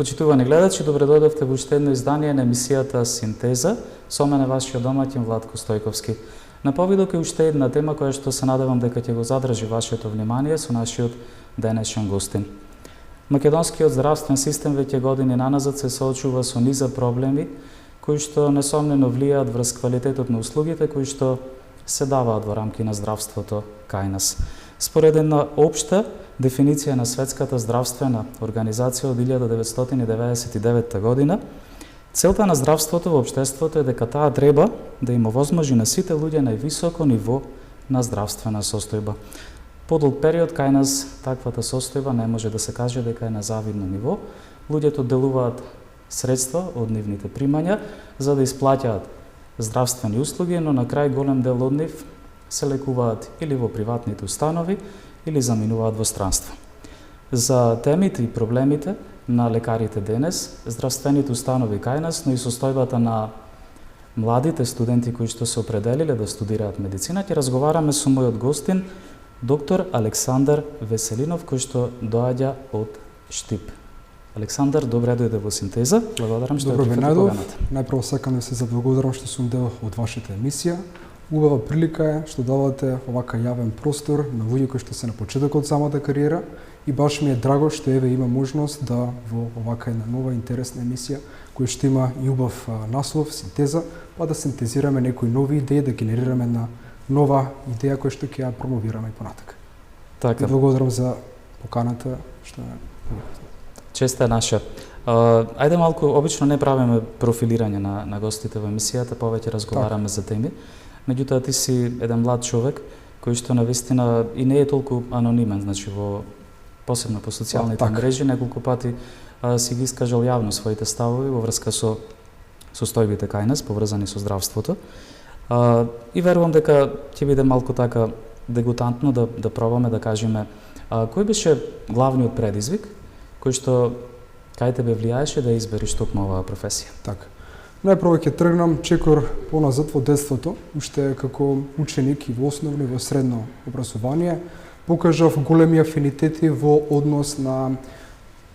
Почитувани гледачи, добре дојдовте во уште едно издание на емисијата Синтеза. Со мене вашиот домаќин Владко Стојковски. На повидок е уште една тема која што се надевам дека ќе го задржи вашето внимание со нашиот денешен гостин. Македонскиот здравствен систем веќе години наназад се соочува со низа проблеми кои што несомнено влијаат врз квалитетот на услугите кои што се даваат во рамки на здравството кај нас. Според една општа дефиниција на Светската здравствена организација од 1999 година, целта на здравството во општеството е дека таа треба да им овозможи на сите луѓе највисоко ниво на здравствена состојба. Подолг период кај нас таквата состојба не може да се каже дека е на завидно ниво. Луѓето делуваат средства од нивните примања за да исплаќаат здравствени услуги, но на крај голем дел од нив се лекуваат или во приватните установи, или заминуваат во странство. За темите и проблемите на лекарите денес, здравствените установи кај нас, но и состојбата на младите студенти кои што се определиле да студираат медицина, ќе разговараме со мојот гостин, доктор Александар Веселинов, кој што доаѓа од Штип. Александар, добре дојде во Синтеза. Благодарам што ја прифати поканата. Најпрво сакам да се заблагодарам што сум дел од вашата емисија. Убава прилика е што давате овака јавен простор на луѓе кои што се на почетокот самата кариера и баш ми е драго што еве има можност да во овака една нова интересна емисија која што има и убав наслов Синтеза, па да синтезираме некои нови идеи, да генерираме една нова идеја која што ќе ја промовираме и понатака. Така. И благодарам за поканата што Честа е наша. Ајде малку, обично не правиме профилирање на гостите во емисијата, повеќе разговараме за теми. Меѓутоа ти си еден млад човек кој што навистина и не е толку анонимен, значи посебно по социјалните мрежи неколку пати си ги искажал јавно своите ставови во врска со состојбите кај нас поврзани со здравството. И верувам дека ќе биде малку така дегутантно да пробаме да кажеме кој беше главниот предизвик кој што кај тебе влијаеше да избериш токму оваа професија? Така. Најпрво ќе тргнам чекор поназад во детството, уште како ученик и во основно и во средно образование, покажав големи афинитети во однос на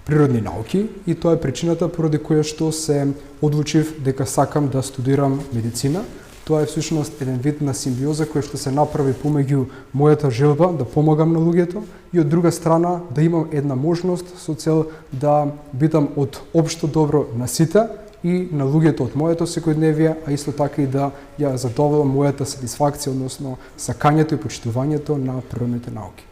природни науки и тоа е причината поради која што се одлучив дека сакам да студирам медицина. Тоа е всушност еден вид на симбиоза која што се направи помеѓу мојата желба да помагам на луѓето и од друга страна да имам една можност со цел да бидам од општо добро на сите и на луѓето од моето секојдневие, а исто така и да ја задоволам мојата сатисфакција, односно сакањето и почитувањето на природните науки.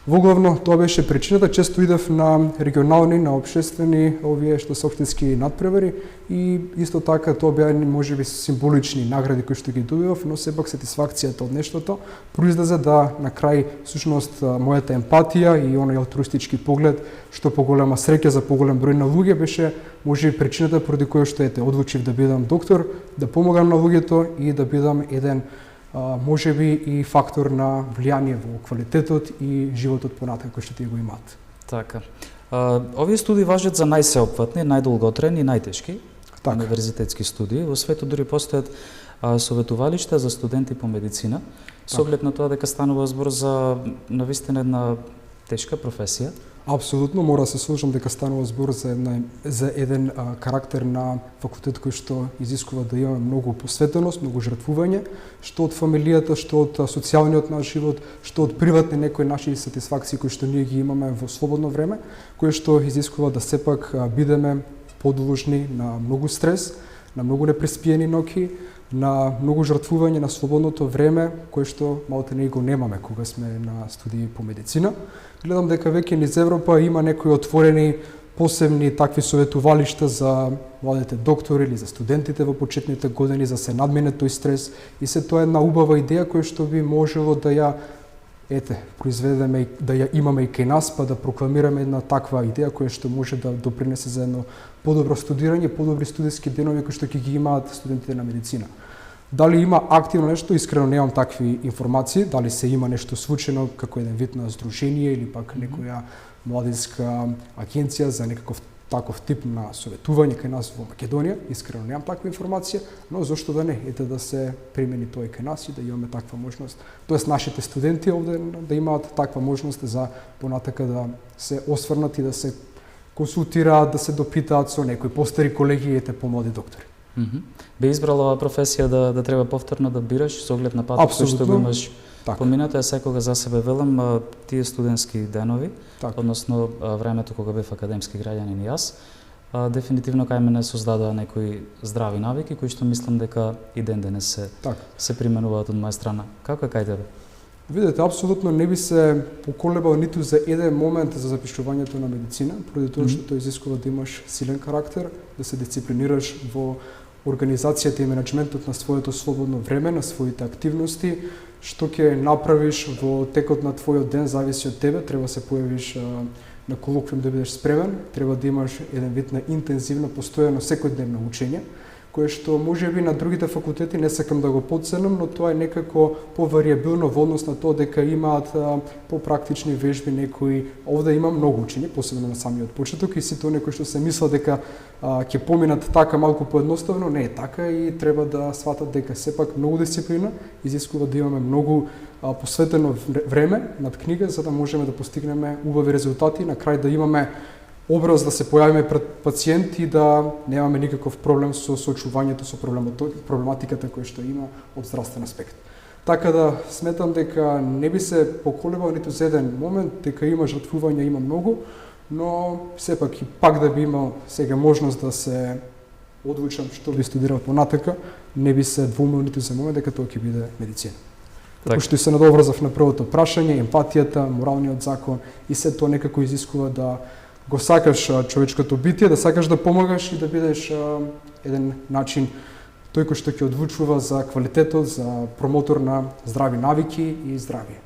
Воглавно тоа беше причината, често идев на регионални, на општествени, овие што се општински надпревари и исто така тоа беа можеби символични награди кои што ги добивав, но сепак сатисфакцијата од нештото произлезе да на крај всушност мојата емпатија и оној алтруистички поглед, што поголема среќа за поголем број на луѓе беше можеби причината поради која што одлучив да бидам доктор, да помагам на луѓето и да бидам еден можеби и фактор на влијание во квалитетот и животот понатака кој што тие го имаат. Така. Овие студии важат за најсеопфатни, најдолготрени и најтешки универзитетски студии. Во светот дури постојат советувалишта за студенти по медицина, со оглед на тоа дека станува збор за навистина една тешка професија. Апсолутно, мора да се сложам дека станува збор за еден карактер на факултет кој што изискува да имаме многу посветеност, многу жртвување, што од фамилијата, што од социјалниот наш живот, што од приватни некои наши сатисфакции кои што ние ги имаме во слободно време, кои што изискува да сепак бидеме подложни на многу стрес, на многу непреспиени ноќи, на многу жртвување на слободното време, кое што малку го немаме кога сме на студии по медицина. Гледам дека веќе низ Европа има некои отворени посебни такви советувалишта за младите доктори или за студентите во почетните години за се надмине тој стрес и се тоа е една убава идеја која што би можело да ја произведеме, да ја имаме и кај нас, па да прокламираме една таква идеја која што може да допринесе за едно подобро студирање, подобри студиски денови кои што ќе ги имаат студентите на медицина. Дали има активно нешто, искрено немам такви информации, дали се има нешто случено како еден вид на здружение или пак некоја младинска агенција за некаков таков тип на советување кај нас во Македонија, искрено немам таква информација, но зошто да не, да се примени тоа и кај нас и да имаме таква можност. Тоест нашите студенти овде да имаат таква можност за понатака да се осврнат и да се консултираат, да се допитаат со некои постари колеги и помлади доктори. Би избрала оваа професија да треба повторно да бираш со оглед на патот кој што го имаш поминато? Е секога за себе велам тие студентски денови, односно времето кога бев академски граѓанин и јас, дефинитивно кај мене создадоа некои здрави навики кои што мислам дека и ден денес се применуваат од моја страна. Како е кај тебе? Видете, апсолутно не би се поколебал ниту за еден момент за запишувањето на медицина, поради тоа што тоа изискува да имаш силен карактер, да се дисциплинираш во организацијата и менеджментот на своето слободно време, на своите активности, што ќе направиш во текот на твојот ден зависи од тебе, треба да се појавиш на колоквиум да бидеш спремен, треба да имаш еден вид на интензивно, постојано секојдневно учење, кое што можеби на другите факултети не сакам да го потценам, но тоа е некако поваријабилно во однос на тоа дека имаат попрактични вежби некои. Овде има многу учење, посебно на самиот почеток, и сите оние кои што се мислат дека ќе поминат така малку поедноставно, не е така и треба да сватат дека сепак многу дисциплина изискува да имаме многу посветено време над книга за да можеме да постигнеме убави резултати, на крај да имаме образ да се појавиме пред пациент и да немаме никаков проблем со соочувањето со проблематиката која што има од здравствен аспект. Така да сметам дека не би се поколебал ниту за еден момент, дека има жртвување, има многу, но сепак и пак да би имал сега можност да се одлучам што би студирал понатака, не би се двумил ниту за момент дека тоа ќе биде медицина. Како што се надоврзав на првото прашање, емпатијата, моралниот закон и се тоа некако изискува да го сакаш човечкото битие, да сакаш да помагаш и да бидеш еден начин тој кој што ќе одлучува за квалитетот, за промотор на здрави навики и здравие,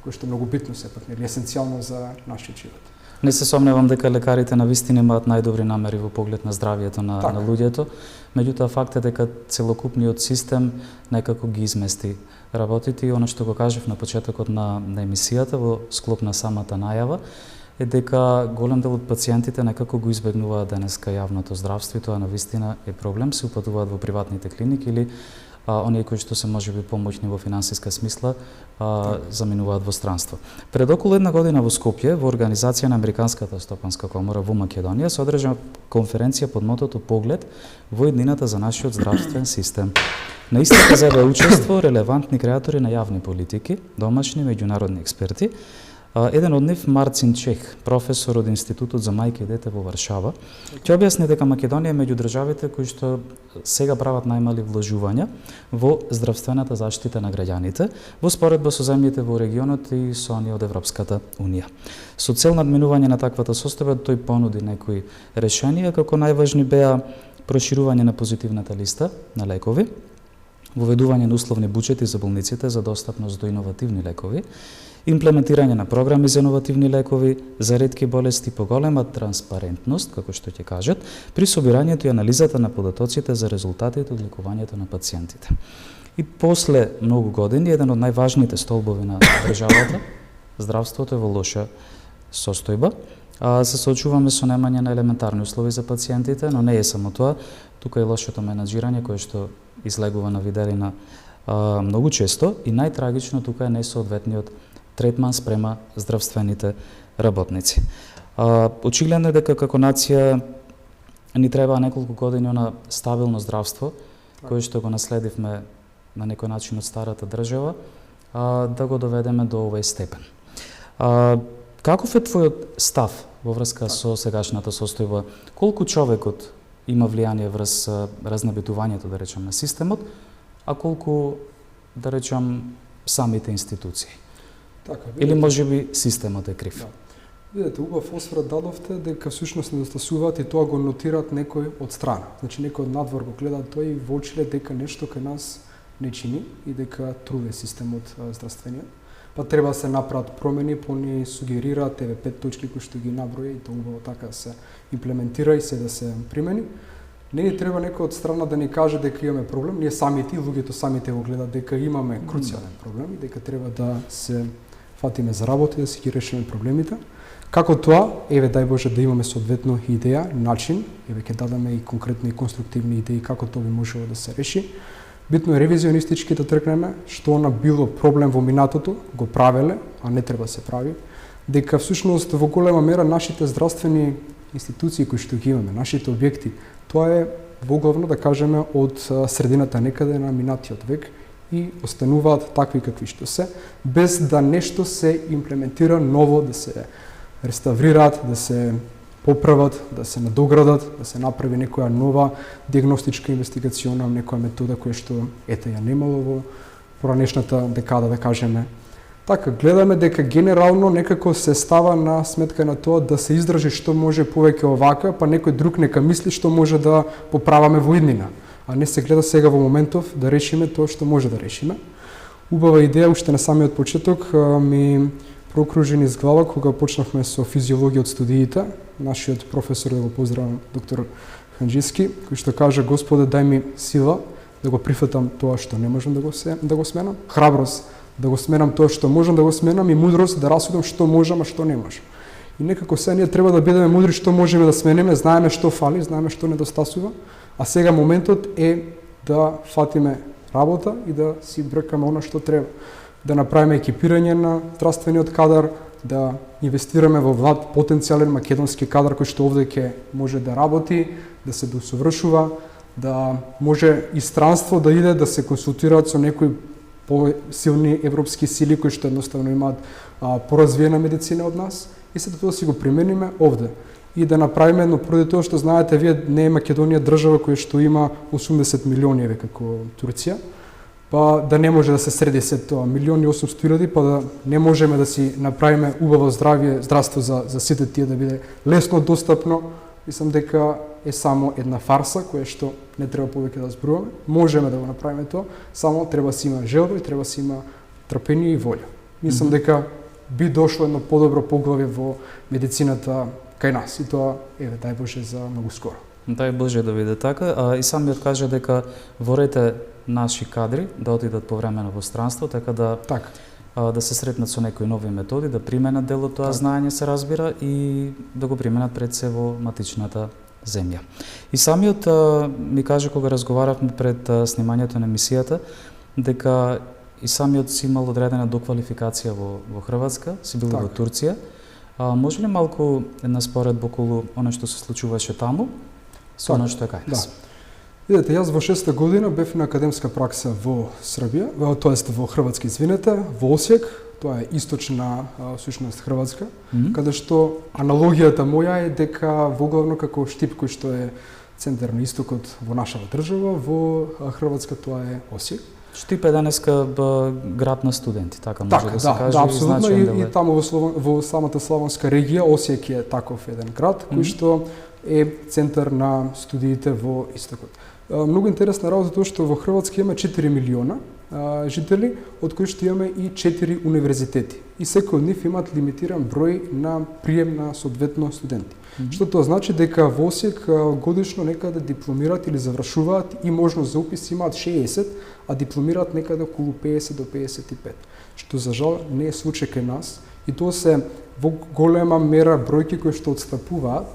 кој што е многу битно сепак, нели есенцијално за нашиот живот. Не се сомневам дека лекарите навистина имаат најдобри намери во поглед на здравието на луѓето, меѓутоа факт е дека целокупниот систем некако ги измести работите и она што го кажав на почетокот на емисијата во склоп на самата најава е дека голем дел од пациентите некако го избегнуваат денеска јавното здравство и тоа навистина е проблем, се упатуваат во приватните клиники или оние кои што се можеби помоќни во финансиска смисла заминуваат во странство. Пред околу една година во Скопје, во организација на Американската стопанска комора во Македонија, се одржа конференција под мотото Поглед во иднината за нашиот здравствен систем. На истата зебе учество релевантни креатори на јавни политики, домашни и меѓународни експерти. Еден од нив, Марцин Чех, професор од Институтот за мајка и дете во Варшава, ќе објасни дека Македонија е меѓу државите кои што сега прават најмали вложувања во здравствената заштита на граѓаните, во споредба со земјите во регионот и со оние од Европската унија. Со цел надминување на таквата состојба, тој понуди некои решенија, како најважни беа проширување на позитивната листа на лекови, воведување на условни буџети за болниците за достапност до иновативни лекови, имплементирање на програми за иновативни лекови за ретки болести, поголема транспарентност, како што ќе кажат, при собирањето и анализата на податоците за резултатите од лекувањето на пациентите. И после многу години, еден од најважните столбови на државата, здравството е во лоша состојба. Се соочуваме со немање на елементарни услови за пациентите, но не е само тоа, тука е лошото менаџирање кое што излегува на виделина многу често и најтрагично тука е несоодветниот третман спрема здравствените работници. Очигледно е дека како нација ни треба неколку години на стабилно здравство, кое што го наследивме на некој начин од старата држава, да го доведеме до овој степен. Каков е твојот став во врска со сегашната состојба? Колку човекот има влијание врз разнебитувањето, да речем, на системот, а колку, да речем, самите институции? Така, или можеби системот е крив? Видете, убав осврат дадовте дека всушност недостасуваат и тоа го нотираат некој од страна. Значи некој од надвор го гледа тој и воочиле дека нешто кај нас не чини и дека труде системот здравствениот. Па треба да се направат промени, пони сугерираат еве 5 точки кои што ги наброја и тоа убаво така се имплементира и се да се примени. Не ни треба некој од страна да ни каже дека имаме проблем, ние самите и луѓето самите го гледаат дека имаме круцијален проблем и дека треба да се фатиме за работа и да си ги решиме проблемите. Како тоа, еве дај Боже да имаме соодветно идеја, начин, еве ќе дадеме и конкретни и конструктивни идеи како тоа би можело да се реши. Битно е ревизионистички да тргнеме, што она било проблем во минатото, го правеле, а не треба да се прави, дека всушност во голема мера нашите здравствени институции кои што ги имаме, нашите објекти, тоа е воглавно, да кажеме, од средината некаде на минатиот век и остануваат такви какви што се, без да нешто се имплементира ново, да се реставрираат, да се поправат, да се надоградат, да се направи некоја нова диагностичка инвестигациона, некоја метода која што ја немало во поранешната декада, да кажеме. Така, гледаме дека генерално некако се става на сметка на тоа да се издржи што може повеќе овака, па некој друг нека мисли што може да поправаме во иднина, а не се гледа сега во моментов да решиме тоа што може да решиме. Убава идеја уште на самиот почеток ми прокружи низ глава кога почнавме со физиологија од студиите. Нашиот професор, да го поздравам, доктор Ханџиски, кој што кажа: Господе, дај ми сила да го прифатам тоа што не можам да го сменам, храброст да го сменам тоа што можам да го сменам и мудрост да расудам што можам, а што не можам. И некако сега ние треба да бидеме мудри што можеме да смениме, знаеме што фали, знаеме што недостасува, а сега моментот е да фатиме работа и да си бркаме она што треба. Да направиме екипирање на здравствениот кадар, да инвестираме во млад потенцијален македонски кадар кој што овде ќе може да работи, да се доусовршува, да може и странство да иде да се консултираат со некои посилни европски сили кои што едноставно имаат поразвиена медицина од нас и сето тоа си го примениме овде. И да направиме, но поради тоа што знаете вие, не е Македонија држава која што има 80 милиони еве како Турција, па да не може да се среди се тоа, 1.800.000, па да не можеме да си направиме убаво здравство за сите тие, да биде лесно достапно. Мислам дека е само една фарса која што не треба повеќе да зборуваме. Можеме да го направиме тоа, само треба да си има желба и треба да си има трпение и волја. Мислам дека би дошло едно подобро поглавје во медицината кај нас и тоа еве дај Боже за многу скоро. Дај Боже да биде така, и самиот кажа дека ворете наши кадри да отидат повремено во странство, така да се сретнат со некои нови методи, да применат дел од тоа знаење, се разбира, и да го применат пред се во матичната земја. И самиот ми кажа кога разговаравме пред снимањето на емисијата, дека и самиот си имал одредена доквалификација во Хрватска, си бил во Турција. Може ли малку една споредба околу оно што се случуваше таму, со оно што е кај нас? Видете, јас во 6-та година бев на академска пракса во Србија, тоест во Хрватска, извинете, во Осијек, тоа е источна сушност Хрватска, каде што аналогијата моја е дека воглавно како Штип кој што е центар на истокот во нашава држава, во Хрватска тоа е Осијек. Штип е денеска град на студенти, така може да се каже. Да, апсолутно, и таму во самата славонска регија Осијек е таков еден град кој што е центар на студиите во истокот. Многу интересна работа тоа што во Хрватска има 4 милиона жители, од кои што имаме и 4 универзитети. И секој од нив имаат лимитиран број на прием на соодветно студенти. Што тоа значи дека во Осијек годишно некаде дипломираат или завршуваат и можност за упис имаат 60, а дипломираат некаде околу 50 до 55. Што за жал не е случај кај нас и тоа се во голема мера бројки кои што отстапуваат,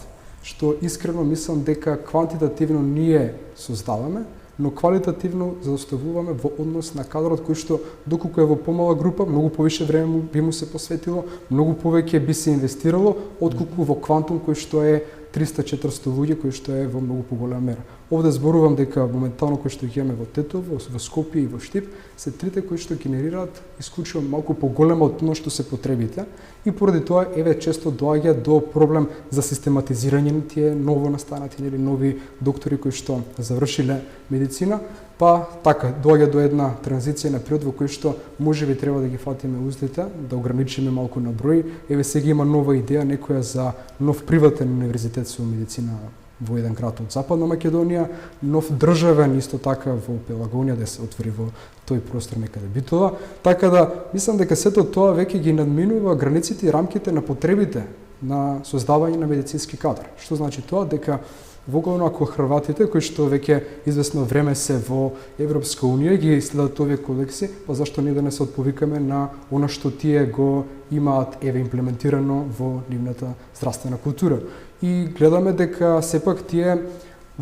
што искрено мислам дека квантитативно ние создаваме, но квалитативно заоставуваме во однос на кадрот кој што доколку е во помала група, многу повише време би му се посветило, многу повеќе би се инвестирало отколку во квантум кој што е 300-400 луѓе кои што е во многу поголема мера. Овде зборувам дека моментално кои што ги имаме во Тетово, во Скопје и во Штип, се трите кои што генерираат исклучиво малку поголема од тоа што се потребите и поради тоа еве често доаѓа до проблем за систематизирање на тие ново настанати или нови доктори кои што завршиле медицина, па така доаѓа до една транзиција на период во кој што можеби треба да ги фатиме уздите, да ограничиме малку на број. Еве сега има нова идеја некоја за нов приватен универзитет со медицина во еден град од Западна Македонија, нов државен исто така во Пелагонија да се отвори во тој простор некаде Битола. Така да мислам дека сето тоа веќе ги надминува границите и рамките на потребите на создавање на медицински кадар. Што значи тоа? Дека воглавно ако хрватите кои што веќе известно време се во Европска унија ги следат овие кодекси, па зашто ние да не се отповикаме на она што тие го имаат еве имплементирано во нивната здравствена култура. И гледаме дека сепак тие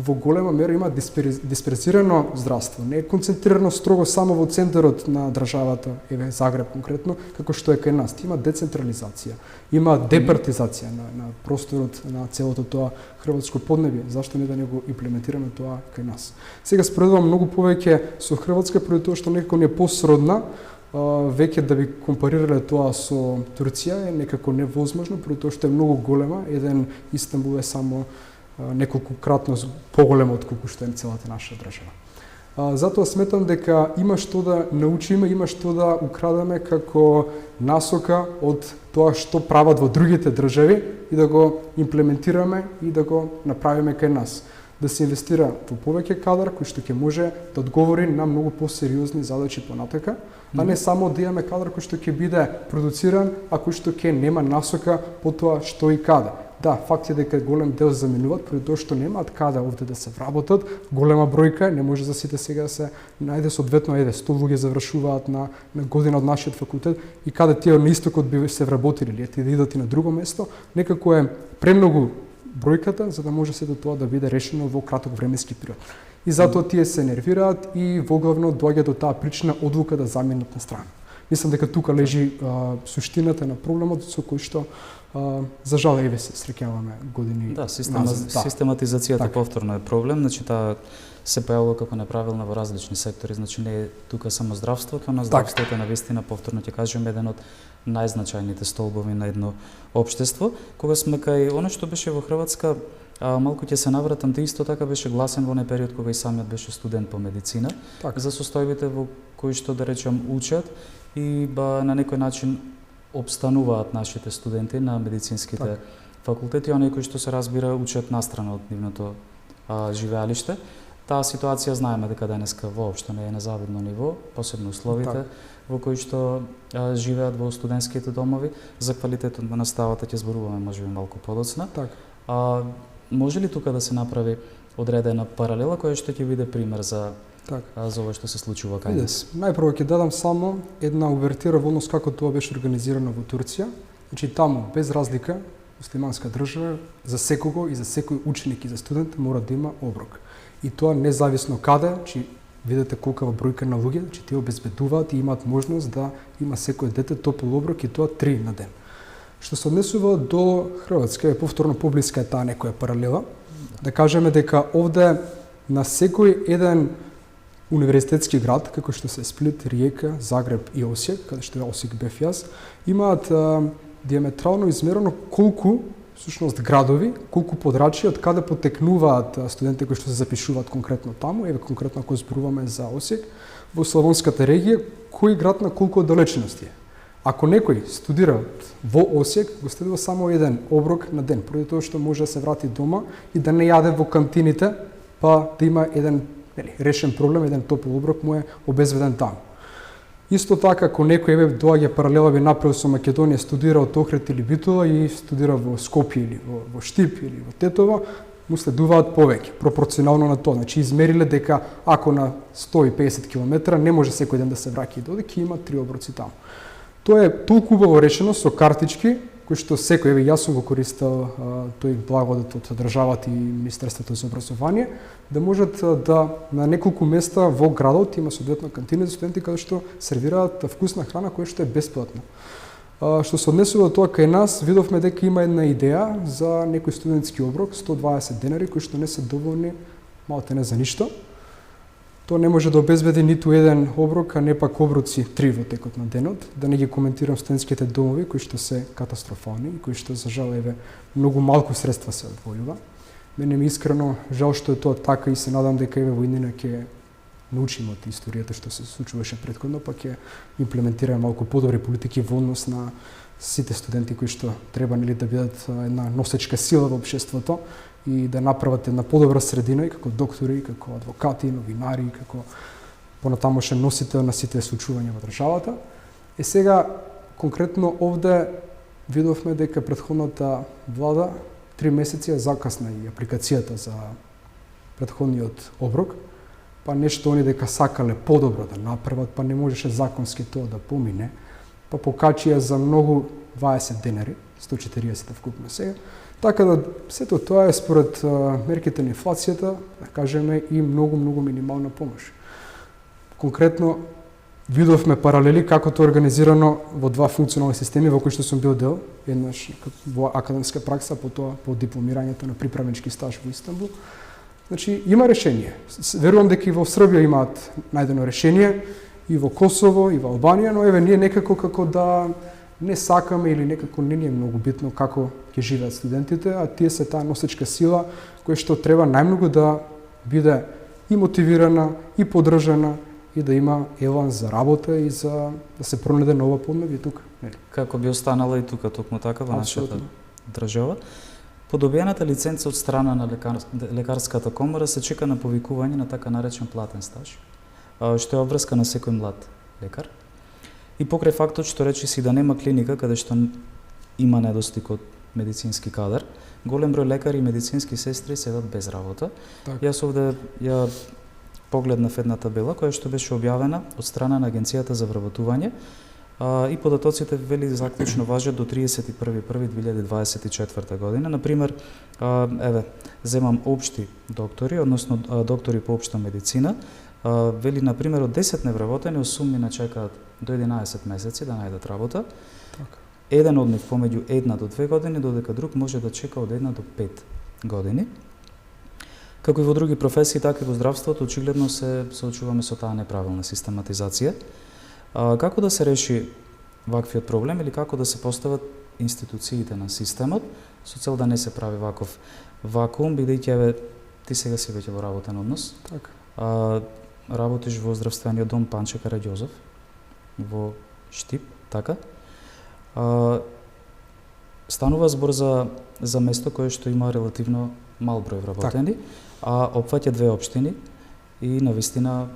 во голема мера има дисперзирано здравство. Не е концентрирано строго само во центарот на државата, еве Загреб конкретно, како што е кај нас. Има децентрализација, има департизација на просторот на целото тоа хрватско поднебје. Зашто не да не го имплементираме тоа кај нас? Сега споредувам многу повеќе со Хрватска, поради тоа што некако не е посродна. Веќе да би компарирале тоа со Турција е некако невозможно, поради тоа што е многу голема. Еден Истанбул е само неколкократно поголем од колку што е целата наша држава. Затоа сметам дека има што да научиме, има што да украдеме како насока од тоа што прават во другите држави и да го имплементираме и да го направиме кај нас. Да се инвестира во повеќе кадар кој што ќе може да одговори на многу посериозни задачи понатака, а не само да имаме кадар кој што ќе биде продуциран, а кој што ќе нема насока по тоа што и каде. Да, факт е дека голем дел заминуваат поради тоа што немаат каде овде да се вработат, голема бројка, не може за сите сега да се најде соодветно 100 луѓе завршуваат на година од нашиот факултет и каде тие на истокот би се вработили или да идат и на друго место, некако е премногу бројката за да може сето тоа да биде решено во краток временски период. И затоа тие се нервираат и воглавно доаѓа до таа причина одлука да заминат на страна. Мислам дека тука лежи суштината на проблемот со кој што за жал еве се среќаваме години. Да, систематизацијата повторно е проблем, значи таа се појавува како неправилна во различни сектори, значи не е тука само здравството, на здравството на вистина повторно ќе кажем еден од најзначајните столбови на едно општество. Кога сме кај она што беше во Хрватска, малку ќе се навратам, тоа исто така беше гласен во оној период кога и самиот беше студент по медицина, за состојбите во кои што да речем учат и на некој начин обстануваат нашите студенти на медицинските факултети, оние кои што се разбира учат настрана од нивното живеалиште. Таа ситуација знаеме дека денеска воопшто не е на завидно ниво, посебно условите во кои што живеат во студентските домови. За квалитетот на наставата ќе зборуваме можеби малку подоцна. Може ли тука да се направи одредена паралела која што ќе биде пример за ова што се случува кај нас? Најпрво ќе дадам само една увертира во однос како тоа беше организирано во Турција. Значи таму без разлика муслиманска држава за секого и за секој ученик и за студент мора да има оброк. И тоа независно каде, че видите колкава бројка на луѓе, че тие обезбедуваат и имаат можност да има секој дете топол оброк и тоа 3 на ден. Што се однесува до Хрватска, повторно поблиска е таа некоја паралела, да кажеме дека овде на секој еден универзитетски град, како што се Сплит, Риека, Загреб и Осијек, каде што е Осијек бев јас, имаат диаметрално измерено колку всушност градови, колку подрачја од каде потекнуваат студенти кои што се запишуваат конкретно таму, еве конкретно ако зборуваме за Осијек, во славонската регија, кој град на колку далечност е. Ако некој студира во Осијек, го следува само еден оброк на ден, поради тоа што може да се врати дома и да не јаде во кантините, па да има еден решен проблем, еден топол оброк му е обезведен таму. Исто така, ако некој еве доаѓа паралела би направил со Македонија, студира од Охрид или Битола и студира во Скопје или во Штип или во Тетово, му следуваат повеќе, пропорционално на тоа. Значи измериле дека ако на 150 км не може секој ден да се враќа и доде, ќе има 3 оброци таму. Тоа е толку убаво решено со картички, кои што секој, еве јас сум го користел тој благодат од државата и Министерството за образование, да можат да на неколку места во градот има соодветно кантини за студенти каде што сервираат вкусна храна која што е бесплатна. Што се однесува до тоа кај нас, видовме дека има една идеја за некој студентски оброк, 120 денари, кои што не се доволни малку не за ништо. Тоа не може да обезбеди ниту еден оброк, а не пак оброци 3 во текот на денот. Да не ги коментирам студентските домови, кои што се катастрофални и кои што, за жал, еве, многу малку средства се одвојува. Мене ми искрено жал што е тоа така и се надам дека еве во иднина ќе научиме од историјата што се случуваше претходно, па ќе имплементираме малку подобри политики во однос на сите студенти кои што треба нели да бидат една носечка сила во општеството и да направат една подобра средина и како доктори, и како адвокати, новинари, и како понатамошен носител на сите случувања во државата. Е сега конкретно овде видовме дека претходната влада 3 месеци закасна и апликацијата за претходниот оброк, па нешто они дека сакале подобро да направат, па не можеше законски тоа да помине, па покачија за многу 20 денари, 140 вкупно сега. Така да сето тоа е според мерките на инфлацијата, да кажеме, и многу минимална помош. Конкретно видовме паралели како тоа е организирано во два функционални системи во кои што сум бил дел, еднаш во академска пракса, потоа по дипломирањето на приправнички стаж во Истанбул. Значи има решение. Верувам дека и во Србија имаат најдено решение, и во Косово, и во Албанија, но еве ние некако како да не сакаме или некако не ни е многу битно како ќе живеат студентите, а тие се таа носечка сила која што треба најмногу да биде и мотивирана, и поддржана, и да има елан за работа и за да се пронајде нова поднебје тука. Како би останала и тука, токму така во нашата држава. По добиената лиценца од страна на лекарската комора се чека на повикување на така наречен платен стаж, што е обврска на секој млад лекар. И покрај фактот што речиси да нема клиника каде што има недостиг од медицински кадар, голем број лекари и медицински сестри седат без работа. Так. Јас овде ја погледнав една табела која што беше објавена од страна на Агенцијата за вработување и податоците вели заклучно важат до 31.1.2024 година. Например, еве, земам општи доктори, односно доктори по општа медицина, вели, например, од 10 невработени, 8 мина чекаат до 11 месеци да најдат работа. Така. Еден од нив помеѓу 1 до 2 години, додека друг може да чека од 1 до 5 години. Како и во други професии, така и во здравството, очигледно се соочуваме со таа неправилна систематизација. Како да се реши ваквиот проблем или како да се постават институциите на системот со цел да не се прави ваков вакуум, бидејќи ти сега си веќе во работен однос. Така. Работиш во здравствениот дом Панче Караѓозов во Штип, така? Станува збор за место кое што има релативно мал број вработени, а опфаќа две општини и навистина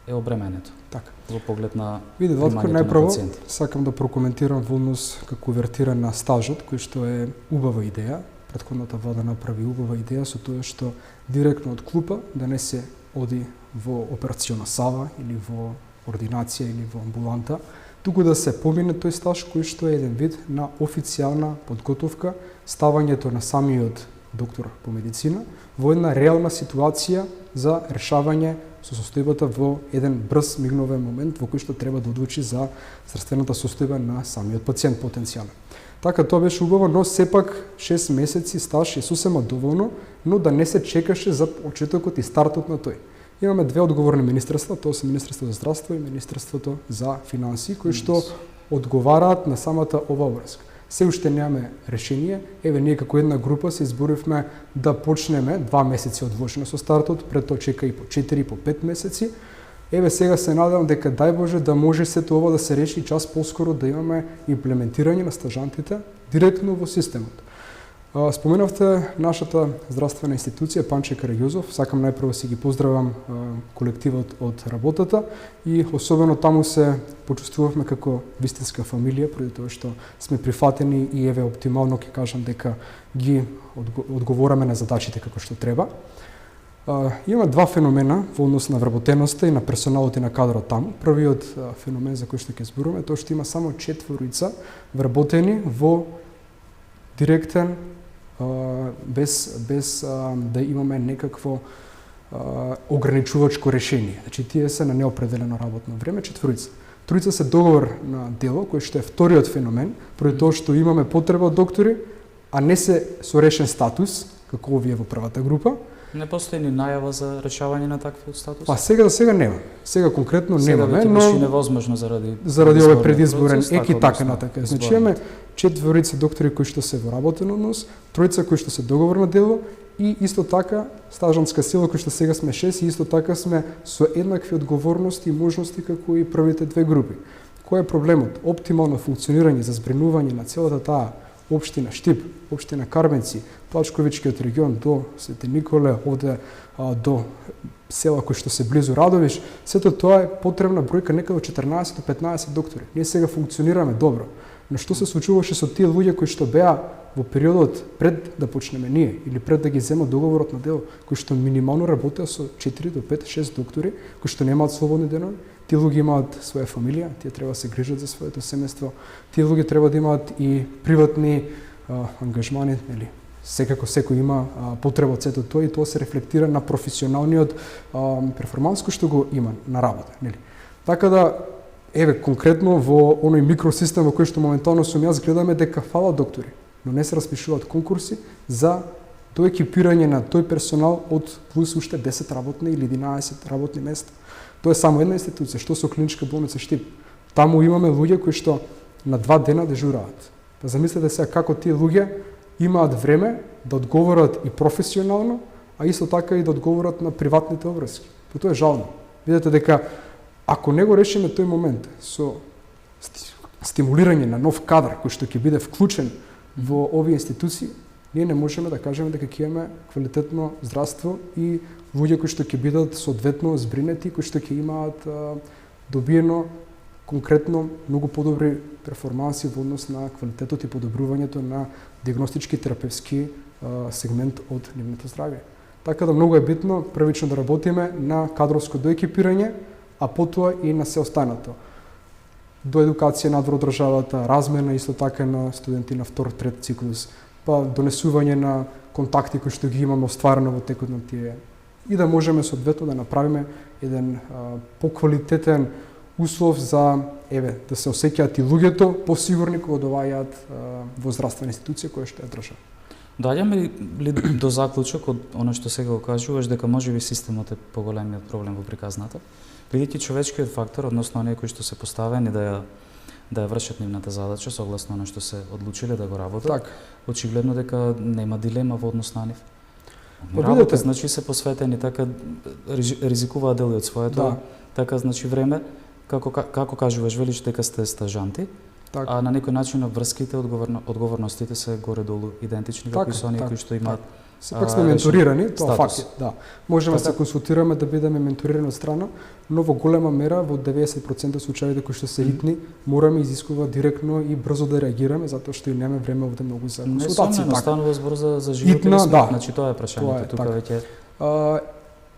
е обременето. Така. Во поглед на Виде, Владко, примањето на најпрво пациенти. сакам да прокоментирам во однос како увертира на стажот, кој што е убава идеја. Претходната влада направи убава идеја со тоа што директно од клупа да не се оди во операциона сала или во ординација или во амбуланта, туку да се помине тој стаж кој што е еден вид на официјална подготовка, ставањето на самиот доктор по медицина во една реална ситуација за решавање со состојбата во еден брз мигновен момент во кој што треба да одлучи за здравствената состојба на самиот пациент потенцијален. Така тоа беше убаво, но сепак 6 месеци стаж е сосема доволно, но да не се чекаше за почетокот и стартот на тој. Имаме две одговорни министерства, тоа се Министерството за здравство и Министерството за финансии, кои што одговараат на самата ова врска. Се уште немаме решение, еве ние како една група се изборивме да почнеме 2 месеци одложено со стартот, пред тоа чека и по 4 и по 5 месеци. Еве сега се надевам дека дај Боже да може сето ова да се реши час поскоро да имаме имплементирање на стажантите директно во системот. Споменавте нашата здравствена институција Панче Караѓозов. Сакам најпрво си ги поздравам колективот од работата и особено таму се почувствувавме како вистинска фамилија, преди тоа што сме прифатени и еве оптимално ќе кажам дека ги одговораме на задачите како што треба. Има два феномена во однос на вработеноста и на персоналот и на кадрот таму. Првиот феномен за кој што ќе зборуваме тоа што има само 4 вработени во директен без да имаме некакво ограничувачко решение. Значи тие се на неопределено работно време, 4. Тројца се договор на дело, кој што е вториот феномен, поради тоа што имаме потреба од доктори, а не се со решен статус, како овие во првата група. Не постои ни најава за решавање на такви статус? Па сега за сега нема. Сега конкретно немаме, сега но беше невозможно заради овој предизборен ек и така односно, натака. Значи имаме 4 доктори кои што се во работен однос, 3 кои што се договор на дело и исто така стажантска сила кои што сега сме 6 и исто така сме со еднакви одговорности и можности како и првите две групи. Кој е проблемот? Оптимално функционирање за збринување на целата таа општина Штип, општина Карменци, Плачковичкиот регион до Свети Николе, овде до села кои што се близу Радовиш, сето тоа е потребна бројка некаде од 14 до 15 доктори. Ние сега функционираме добро. Но што се случуваше со тие луѓе кои што беа во периодот пред да почнеме ние или пред да ги земат договорот на дело, кои што минимално работеа со 4 до 5, 6 доктори, кои што немаат слободни денови, тие луѓе имаат своја фамилија, тие треба да се грижат за своето семејство, тие луѓе треба да имаат и приватни ангажмани, нели? Секако секој има потреба од сето тоа и тоа се рефлектира на професионалниот перформанс кој што го има на работа, нели? Така да еве конкретно во оној микросистем во кој што моментално сум јас гледаме дека фала доктори, но не се распишуваат конкурси за доекипирање на тој персонал од плюс уште 10 работни или 11 работни места. Тоа е само една институција, што со клиничка болница Штип. Таму имаме луѓе кои што на 2 дена дежураат. Па замислете сега како тие луѓе имаат време да одговорат и професионално, а исто така и да одговорат на приватните обврски. Па тоа е жално. Видете дека ако не го решиме тој момент со стимулирање на нов кадар кој што ќе биде вклучен во овие институции, ние не можеме да кажеме дека ќе имаме квалитетно здравство и луѓе кои што ќе бидат соодветно збринети, кои што ќе имаат добиено конкретно многу подобри перформанси во однос на квалитетот и подобрувањето на диагностички терапевски сегмент од нивното здравје. Така да многу е битно првично да работиме на кадровско доекипирање, а потоа и на се останато. До едукација надвор од државата, размена исто така на студенти на втор, трет циклус, па донесување на контакти кои што ги имаме остварено во текот на тие и да можеме соодветно да направиме еден поквалитетен услов за да се осеќаат и луѓето посигурни кога доаѓаат во здравствена институција која што е држава. Доаѓаме ли до заклучок од она што сега го кажуваш дека можеби системот е поголемиот проблем во приказната, бидејќи човечкиот фактор, односно оние кои што се поставени да ја вршат нивната задача согласно она што се одлучиле да го работат, Так. очигледно дека нема дилема во однос на нив. Па Работа, видете, значи се посветени, така ризикуваат дели од своето, така значи време, како кажуваш, велиш дека сте стажанти, так. а на некој начин врските, одговорностите се горе-долу идентични како и со оние кои што имаат. Сепак сме менторирани, тоа статус. факт е, да. Можеме да се консултираме да бидеме менторирани од страна, но во голема мера, во 90% случаите кои што се итни, мораме изискува директно и брзо да реагираме, затоа што и немаме време овде многу за консултации. Не станува збор за живот Итна, или смрт, да. значи тоа е прашањето, тука веќе.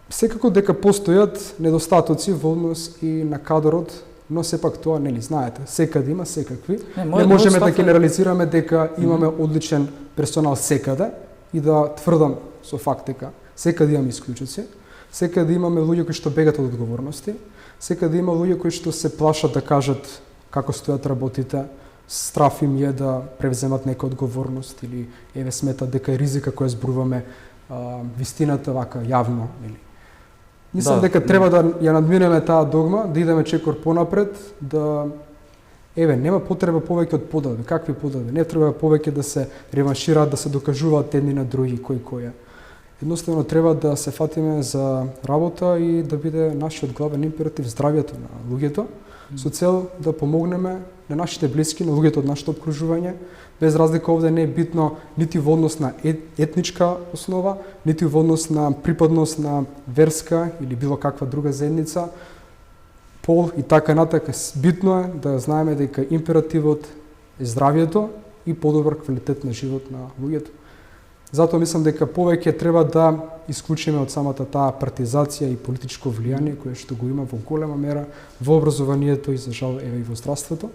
Секако дека постојат недостатоци во однос и на кадрот, но сепак тоа нели знаете, секаде има секакви. Не можеме да генерализираме дека имаме одличен персонал секаде и да тврдам со факт дека секаде имаме исклучоци, секаде имаме луѓе кои што бегат од одговорности, секаде има луѓе кои што се плашат да кажат како стојат работите, страф им е да превземат нека одговорност или сметат дека е ризика која зборуваме вистината вака јавно, нели. Мислам дека треба да ја надминеме таа догма, да идеме чекор понапред, да нема потреба повеќе од подоби. Какви подоби? Не треба повеќе да се реваншираат, да се докажуваат едни на други кој е. Едноставно треба да се фатиме за работа и да биде нашиот главен императив здравјето на луѓето, со цел да помогнеме на нашите блиски, на луѓето од нашето обкружување, без разлика овде не е битно нити во однос на етничка основа, нити во однос на припадност на верска или било каква друга заедница, пол и така натака. Битно е да знаеме дека императивот е здравјето и подобар квалитет на живот на луѓето. Затоа мислам дека повеќе треба да исклучиме од самата таа партизација и политичко влијание кое што го има во голема мера во образованието и за жал и во здравството.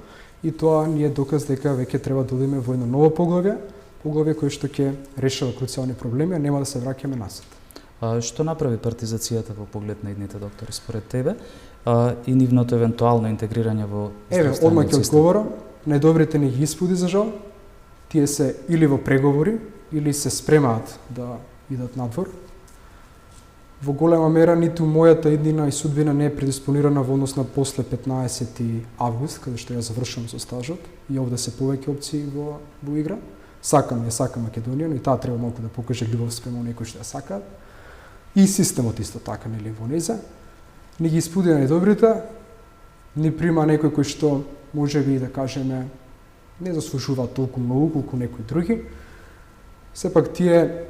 И тоа ни е доказ дека веќе треба да одиме во едно ново поглавје кое што ќе решава круцијални проблеми, а нема да се враќаме назад. Што направи партизацијата во поглед на идните доктори според тебе и нивното евентуално интегрирање во здравствениот одмак ќе одговорам, најдобрите ни ги испуди за жал. Тие се или во преговори или се спремаат да идат надвор. Во голема мера ниту мојата иднина и судбина не е предиспонирана во однос на после 15 август, каде што ја завршувам со стажот и овде се повеќе опции во игра. Сакам Македонија, но и таа треба малку да покаже љубов спрема оние кои што ја сакаат. И системот исто така нели во нејза. Ни ги испуди најдобрите, ни прима некој кој што можеби да кажеме не заслужува толку многу колку некои други. Сепак тие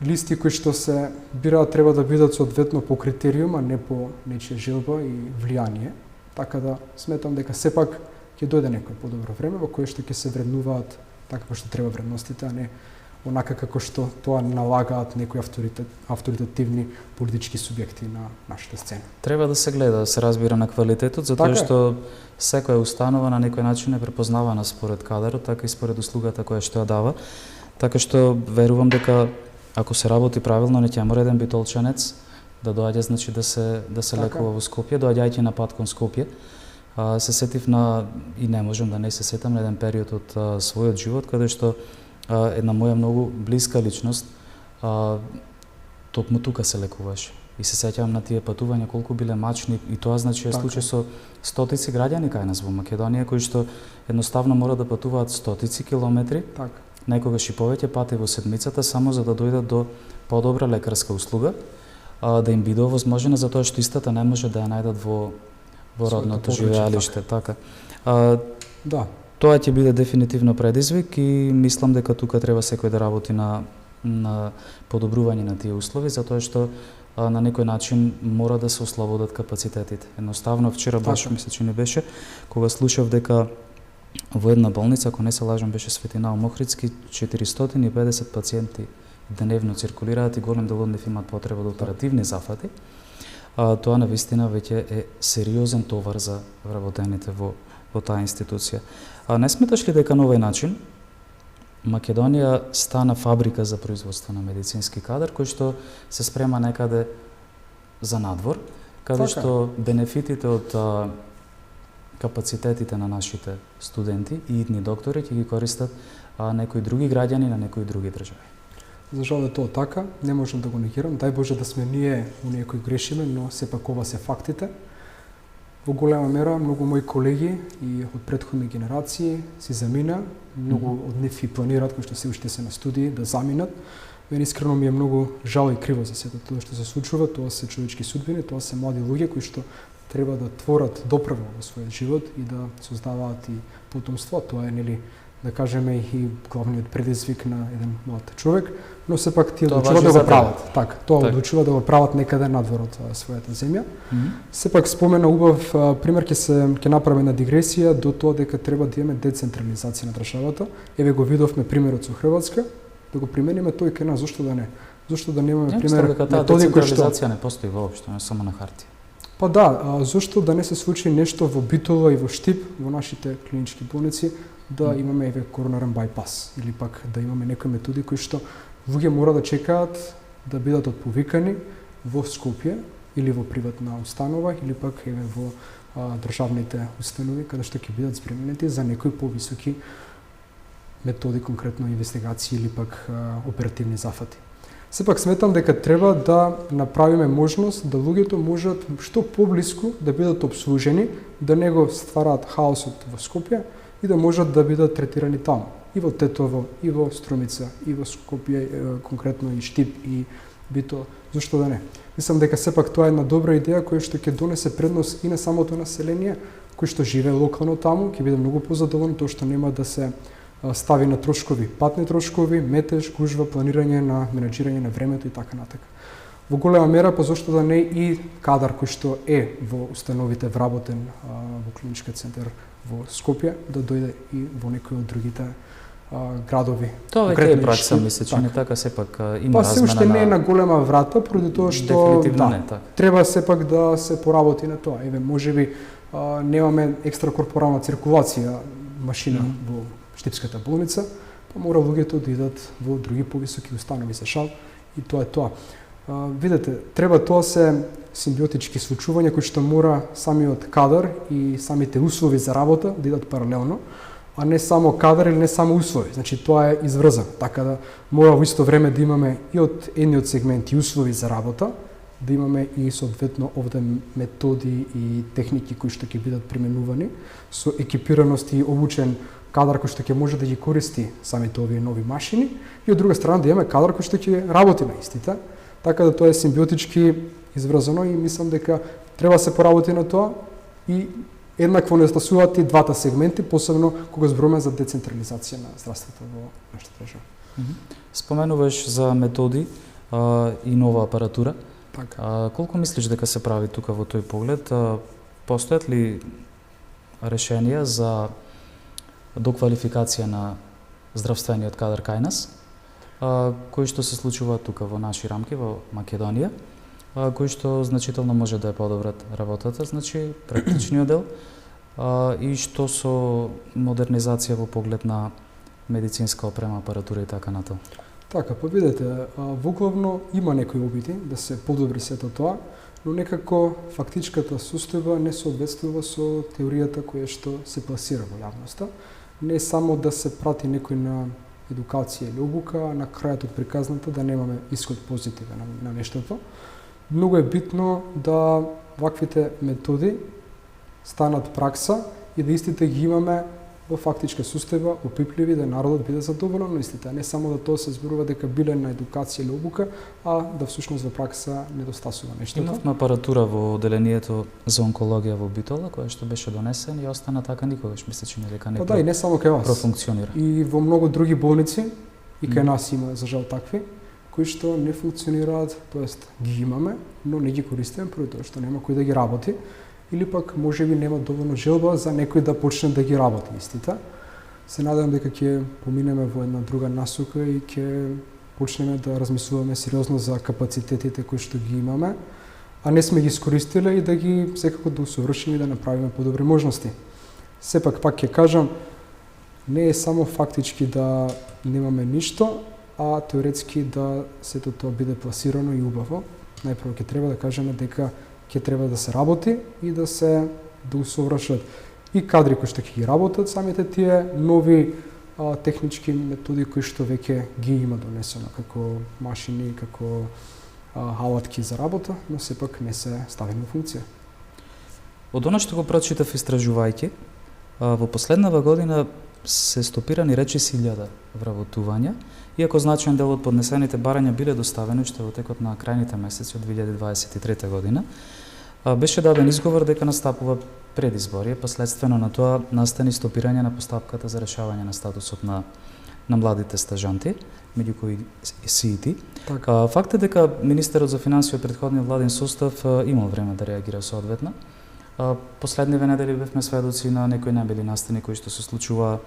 листи кои што се бираат треба да бидат соодветно по критериум, а не по нечија желба и влијание. Така да сметам дека сепак ќе дојде некој подобро време во кое што ќе се вреднуваат така како што треба вредностите, а не онака како што тоа налагаат некои авторитативни политички субјекти на нашата сцена. Треба да се гледа, да се разбира на квалитетот, затоа Така е. што секоја установа на некој начин е препознавана според кадарот, така и според услугата која што ја дава. Така што верувам дека ако се работи правилно, не ќе мора еден битолчанец да доаѓа, значи да се Така. лекува во Скопје, доаѓајќи на пат кон Скопје. Се сетив на, и не можам да не се сетам, на еден период од својот живот, каде што една моја многу блиска личност токму тука се лекуваше. И се сеќавам на тие патувања колку биле мачни, и тоа значи е Така. случај со стотици граѓани кај нас во Македонија кои што едноставно мора да патуваат стотици километри, Така. некогаш и повеќе пати во седмицата само за да дојдат до подобра лекарска услуга, да им биде овозможена затоа што истата не може да ја најдат во Своето родното подручје, живеалиште, така. Да, Тоа ќе биде дефинитивно предизвик и мислам дека тука треба секој да работи на подобрување на тие услови, затоа што на некој начин мора да се ослободат капацитетите. Едноставно вчера баш Така. ми се чини беше кога слушав дека во една болница, ако не се лажам, беше Свети Наум Охридски, 450 пациенти дневно циркулираат и голем дел од нив имаат потреба од оперативни зафати. Тоа навистина веќе е сериозен товар за вработените во таа институција. Не сметаш ли дека на овој начин Македонија стана фабрика за производство на медицински кадар кој што се спрема некаде за надвор, каде Така. што бенефитите од капацитетите на нашите студенти и идни доктори ќе ги користат некои други граѓани на некои други држави. за жал е тоа така, не можам да го негирам. Дај Боже да сме ние оние кои грешиме, но сепак ова се фактите. Во голема мера многу мои колеги и од претходни генерации си замина, многу од нив и планираат кои што се уште се на студии да заминат. Мене искрено ми е многу жал и криво за сето тоа што се случува, тоа се човечки судбини, тоа се млади луѓе кои што треба да творат доправо во својот живот и да создаваат и потомство. Тоа е, нели, да кажеме, и главниот предизвик на еден млад човек, но сепак тие Тоа одлучуваат важи да за го прават. тебе. Така, тоа Така. одлучува да го прават некаде надвор од својата земја. Сепак спомена убав пример ќе направиме на дигресија до тоа дека треба да имаме децентрализација на државата. Еве го видовме примерот со Хрватска, да го примениме тој кај нас, зошто да не? Зошто да немаме Ја пример мислам дека таа методи кои што децентрализација не постои воопшто, не само на хартија. Па да, зошто да не се случи нешто во Битола и во Штип, во нашите клинички болници, да имаме еве коронарен байпас или пак да имаме некои методи кои што луѓе мора да чекаат да бидат отповикани во Скопје или во приватна установа или пак еве во државните установи каде што ќе бидат спремнети за некои повисоки методи, конкретно инвестигации или пак оперативни зафати. Сепак сметам дека треба да направиме можност да луѓето можат што поблиску да бидат обслужени, да не го ствараат хаосот во Скопје и да можат да бидат третирани таму. И во Тетово, и во Струмица, и во Скопје, конкретно и Штип, и Битола. Зошто да не? Мислам дека сепак тоа е една добра идеја која што ќе донесе предност и на самото население, кој што живее локално таму, ќе биде многу позадоволен тоа што нема да се стави на трошкови, патни трошкови, метеж, гужва, планирање на менеджирање на времето и така натака. Во голема мера, па зошто да не и кадар кој што е во установите вработен во клинички центар во Скопје, да дојде и во некои од другите градови. Тоа веќе Конкретно е и пракса, Штип, ми се чини така, сепак има Па размена се уште не е на на голема врата, поради тоа што Дефинитивно не, така. треба сепак да се поработи на тоа. Еве, можеби немаме екстракорпорална циркулација машина во Штипската болница, па мора луѓето да идат во други повисоки установи за шал и тоа е тоа. Видете, треба тоа се симбиотички случувања кои што мора самиот кадар и самите услови за работа да идат паралелно, а не само кадар или не само услови. Значи тоа е изврзано. Така да мора во исто време да имаме и од едниот сегмент и услови за работа, да имаме и соодветно овде методи и техники кои што ќе бидат применувани со екипираност и обучен кадар кој што ќе може да ги користи самите овие нови машини и од друга страна да имаме кадар кој што ќе работи на истите. Така да тоа е симбиотички изврзано и мислам дека треба се поработи на тоа и еднакво не стасуваат и двата сегменти, посебно кога зборуваме за децентрализација на здравството во нашата држава. Споменуваш за методи и нова апаратура. Така. Колку мислиш дека се прави тука во тој поглед? Постојат ли решенија за доквалификација на здравствениот кадар кај нас, кои што се случуваат тука во наши рамки во Македонија, кои што значително може да ја подобрат работата, значи практичниот дел, и што со модернизација во поглед на медицинска опрема, апаратура и така натаму. Така, па видете, воглавно има некои обиди да се подобри сето тоа, но некако фактичката состојба не соодветствува со теоријата која што се пласира во јавноста. Не само да се прати некој на едукација или обука, а на крајот од приказната да немаме исход позитивен на нештото. Многу е битно да ваквите методи станат пракса и да истите ги имаме во фактичка состојба, опипливи, да народот биде задоволен на истите, а не само да тоа се зборува дека биле на едукација или обука, а да всушност во пракса недостасува нештото. Имавме апаратура во одделението за онкологија во Битола, која што беше донесен и остана така никогаш, мислечи дека не да, и не само кај вас. Профункционира. И во многу други болници, и кај нас има за жал такви, кои што не функционираат, тоест ги имаме, но не ги користиме поради тоа што нема кој да ги работи, или пак можеби нема доволно желба за некој да почне да ги работи истите. Се надевам дека ќе поминеме во една друга насока и ќе почнеме да размислуваме сериозно за капацитетите кои што ги имаме, а не сме ги искористиле и да ги секако да усовршиме и да направиме подобри можности. Сепак пак ќе кажам, не е само фактички да немаме ништо, а теоретски да сето тоа биде пласирано и убаво. Најпрво ќе треба да кажеме дека ќе треба да се работи и да усовршат и кадри кои што ќе ги работат самите тие нови технички методи кои што веќе ги има донесено како машини, како алатки за работа, но сепак не се ставени во функција. Од она што го прочитав истражувајќи, во последнава година се стопирани речиси 1000 вработувања, иако значаен дел од поднесените барања биле доставени уште во текот на крајните месеци од 2023 година, беше даден изговор дека настапува предизбори, последствено на тоа настани стопирање на постапката за решавање на статусот на младите стажанти, меѓу кои и сиити. Така. Факт е дека министерот за финансии од претходниот владин состав имал време да реагира соодветно. Последниве недели бевме сведоци на некои набели настани кои што се случува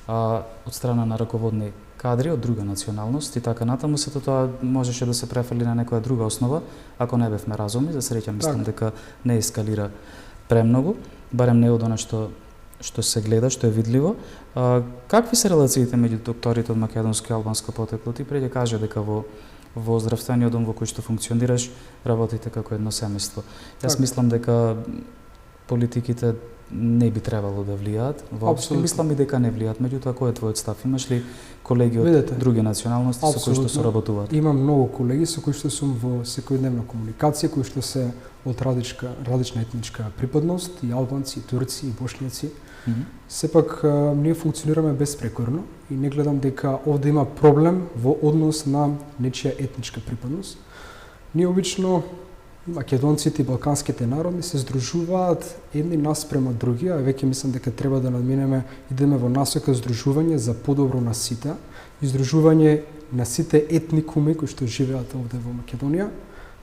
од страна на раководни кадри од друга националност и така натаму. Сето тоа можеше да се префрли на некоја друга основа, ако не бевме разумни. За среќа мислам дека не ескалира премногу, барем не од она што се гледа, што е видливо. Какви се релациите меѓу докторите од македонско и албанско потекло? Ти преди кажа дека во здравствениот дом во кој што функционираш работите како едно семејство. Јас мислам дека политиките не би требало да влијаат. Воопшто мислам и дека не влијаат. Меѓутоа, кој е твојот став? Имаш ли колеги од други националности со кои што соработуваат? Имам многу колеги со кои што сум во секојдневна комуникација, кои што се од различна етничка припадност, и албанци, и турци, и бошњаци. Сепак ние функционираме безпрекорно и не гледам дека овде има проблем во однос на нечија етничка припадност. Ние обично македонците и балканските народи се здружуваат едни наспрема други, а веќе мислам дека треба да идеме во насока здружување за подобро на сите, издружување на сите етникуми кои што живеат овде во Македонија,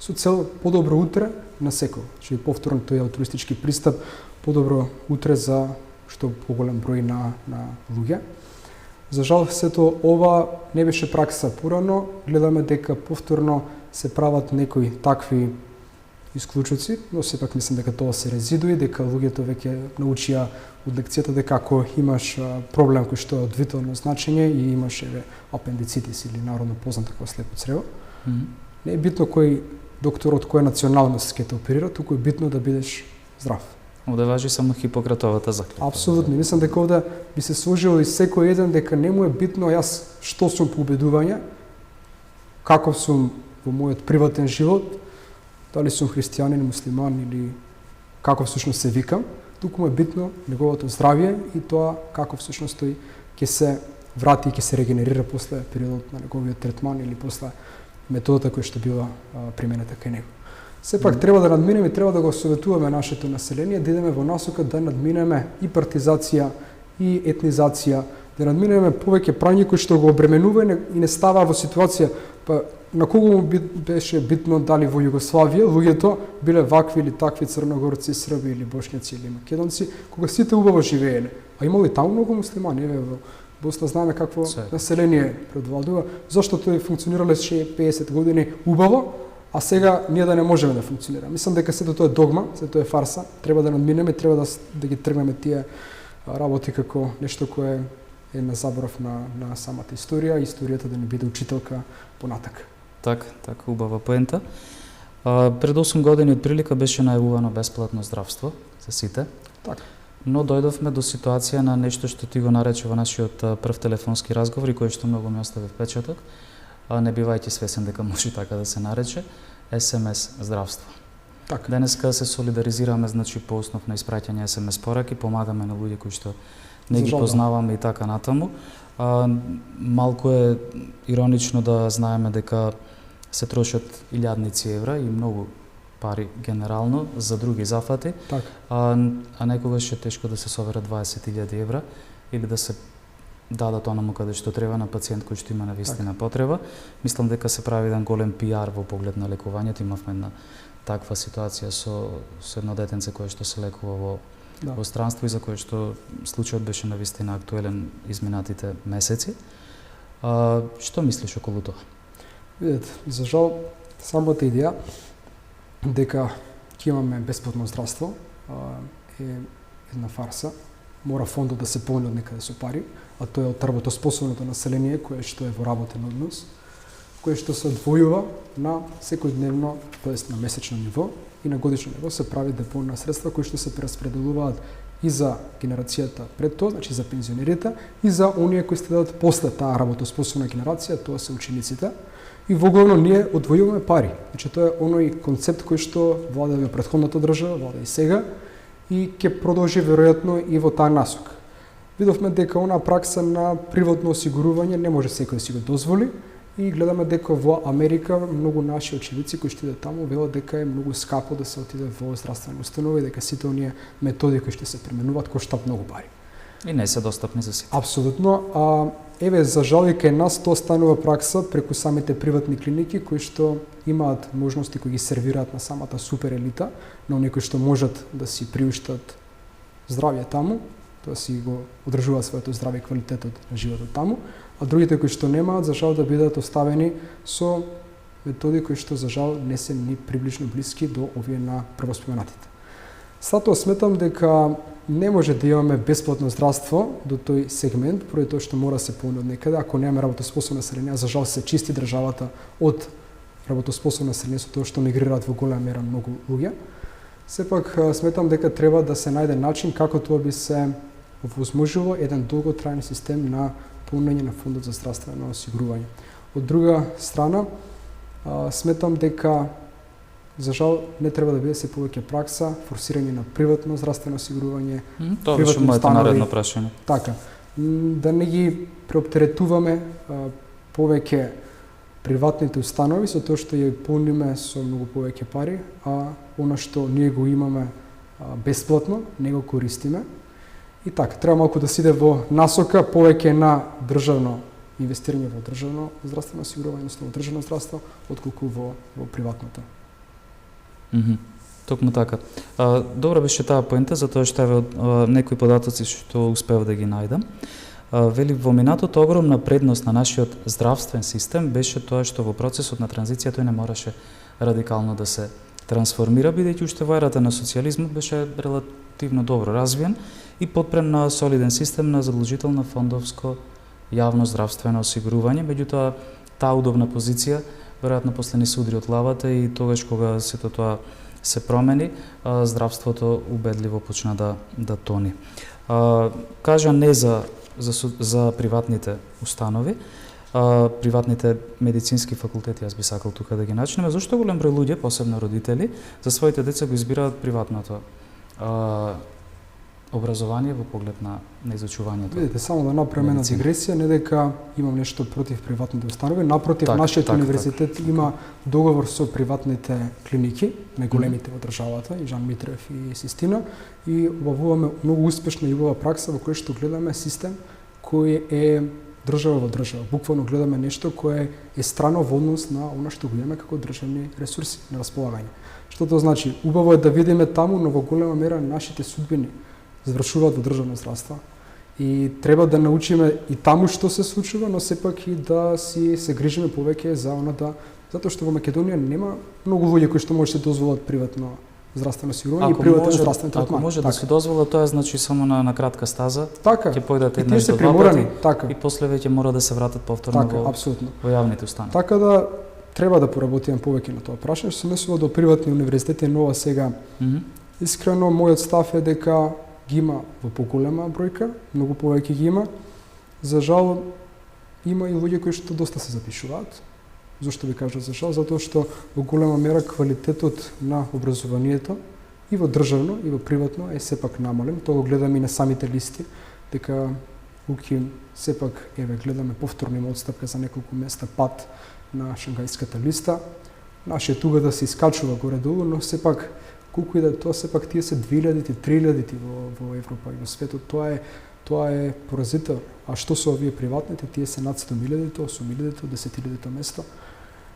со цел подобро утре на секој. Значи повторно тој алтруистички пристап, подобро утре за што поголем број на луѓе. За жал, сето ова не беше пракса порано, гледаме дека повторно се прават некои такви исклучоци, но сепак мислам дека тоа се резидуи, дека луѓето веќе научија од лекцијата дека ако имаш проблем кој што е од витално значење и имаш апендицитис или народно познат како слепо црево, не е битно кој доктор од која националност ќе те оперира, туку е битно да бидеш здрав. Овде важи само Хипократовата заклетва. Апсолутно, мислам дека овде би се сложил и секој еден дека не му е битно јас што сум по убедување, каков сум во мојот приватен живот, дали сум христијанин, муслиман или каков всушност се викам, туку му е битно неговото здравје и тоа како всушност тој ќе се врати и ќе се регенерира после периодот на неговиот третман или после методата која што била применета кај него. Сепак треба да надминеме и треба да го советуваме нашето население да идеме во насока да надминеме и партизација и етнизација, да надминеме повеќе прање кои што го обременува и не става во ситуација Па на кого му беше битно дали во Југославија луѓето биле вакви или такви црногорци, срби или бошњаци или македонци, кога сите убаво живееле. А имало и таму многу муслимани, еве во Босна знаеме какво население предвладува, зашто тој функционирале 50 години убаво, а сега ние да не можеме да функционира. Мислам дека сето тоа е догма, сето е фарса, треба да надминеме, треба да ги тргнеме тие работи како нешто кое е на заборав на самата историја и историјата да не биде учителка понатак. Така, убава поента. Пред 8 години отприлика беше најавувано бесплатно здравство за сите. Така. Но дојдовме до ситуација на нешто што ти го нарече во нашиот прв телефонски разговор и кој што многу ми остави впечаток, не бивајќи свесен дека може така да се нарече, СМС здравство. Така. Денеска се солидаризираме, значи по основ на испраќање СМС пораки, помагаме на луѓе кои што не ги познаваме и така натаму. Малку е иронично да знаеме дека се трошат илјадници евра и многу пари генерално за други зафати, а некогаш е тешко да се собере 20.000 евра или да се дадат онаму каде што треба на пациент кој што има навистина потреба. Мислам дека се прави еден голем пиар во поглед на лекувањето. Имавме една таква ситуација со едно детенце кое што се лекува во странство и за кое што случајот беше навистина актуелен изминатите месеци. Што мислиш околу тоа? Видете, за жал, самата идеја дека ќе имаме бесплатно здравство е една фарса. Мора фондот да се полни од некаде со пари, а тоа е од работоспособното население кое што е во работен однос, кое што се одвојува на секојдневно, тоест на месечно ниво и на годишно ниво се прави депон на средства кои што се прераспределуваат и за генерацијата пред тоа, значи за пензионерите, и за оние кои следат после таа работоспособна генерација, тоа се учениците. И воглавно ние одвојуваме пари. Значи тоа е оној концепт кој што владее во претходната држава, владее и сега и ќе продолжи веројатно и во таа насока. Видовме дека онаа пракса на приватно осигурување не може секој да си го дозволи и гледаме дека во Америка многу наши очевидци кои што идат таму велат дека е многу скапо да се отиде во здравствена установа и дека сите оние методи кои што се применуваат коштаат многу пари. И не се достапни за сите. Апсолутно. Еве, за жал и кај нас тоа станува пракса преку самите приватни клиники кои што имаат можности кои ги сервираат на самата супер елита, на оние кои што можат да си приуштат здравје таму, тоа си го одржуваат своето здравје и квалитетот на животот таму, а другите кои што немаат, за жал да бидат оставени со методи кои што за жал не се ни приближно блиски до овие на првоспоменатите. Затоа сметам дека не може да имаме бесплатно здравство до тој сегмент, поради тоа што мора да се полни од некаде. Ако немаме работоспособно население, за жал се чисти државата од работоспособно население со тоа што мигрираат во голема мера многу луѓе. Сепак сметам дека треба да се најде начин како тоа би се овозможило еден долготраен систем на полнење на фондот за здравствено осигурување. Од друга страна, сметам дека за жал не треба да биде се повеќе пракса форсирање на приватно здравствено осигурување. Тоа беше моето наредно прашање. Така, да не ги преоптеретуваме повеќе приватните установи со тоа што ја полниме со многу повеќе пари, а она што ние го имаме бесплатно не го користиме. И така, треба малку да се иде во насока повеќе на државно инвестирање во државно здравствено осигурување, односно во државно здравство, отколку во приватното. Токму така. Добра беше таа поента, затоа што еве некои податоци што успеав да ги најдам. Вели, во минатото огромна предност на нашиот здравствен систем беше тоа што во процесот на транзиција тој не мораше радикално да се трансформира, бидејќи уште во ерата на социјализмот беше релативно добро развиен и подпрем на солиден систем на задолжително фондовско јавно здравствено осигурување. Меѓутоа, таа удобна позиција веројатно после ни се удри од главата и тогаш кога сето тоа се промени, здравството убедливо почна да тони. Кажа не за приватните установи, приватните медицински факултети, јас би сакал тука да ги начнеме. Зошто голем број луѓе, посебно родители, за своите деца го избираат приватното образование во поглед на изучувањето? Видите, само да направиме една дигресија, не дека имам нешто против приватните установи, напротив, нашиот универзитет има договор со приватните клиники, најголемите во државата, и Жан Митрев и Систина, и обавуваме многу успешна и убава пракса во која што гледаме систем кој е држава во држава. Буквално гледаме нешто кое е страно во однос на она што го имаме како државни ресурси на располагање. Што тоа значи? Убаво е да видиме таму, но во голема мера нашите судбини завршуваат во државно здравство. И треба да научиме и таму што се случува, но сепак и да се грижиме повеќе за оната, затоа што во Македонија нема многу луѓе кои што може да се дозволат приватно здравствено осигурување и приватен здравствен третман. Ако може да се дозвола, тоа значи само на кратка стаза. Така. Ќе појдат И еднаш тие се до два приморани, пати така. и после веќе мора да се вратат повторно Така, апсолутно. во јавните установи. Така да треба да поработиме повеќе на тоа прашање, што се однесува до приватни универзитети нова сега. Искрено мојот став е дека ги има во поголема бројка, многу повеќе ги има. За жал има и луѓе кои што доста се запишуваат. Зошто ви кажав за жал? Затоа што во голема мера квалитетот на образованието и во државно и во приватно е сепак намален. Тоа го гледаме и на самите листи, дека уки сепак гледаме повторно има отстапка за неколку места пат на Шангајската листа. Нашиот туга да се искачува горе-долу, но сепак колку и да тоа сепак тие се 2000-ти, 3000-ти во Европа и во светот. Тоа е поразително. А што се овие приватните? Тие се над 100.000-то, 8.000-то, 10.000-то место.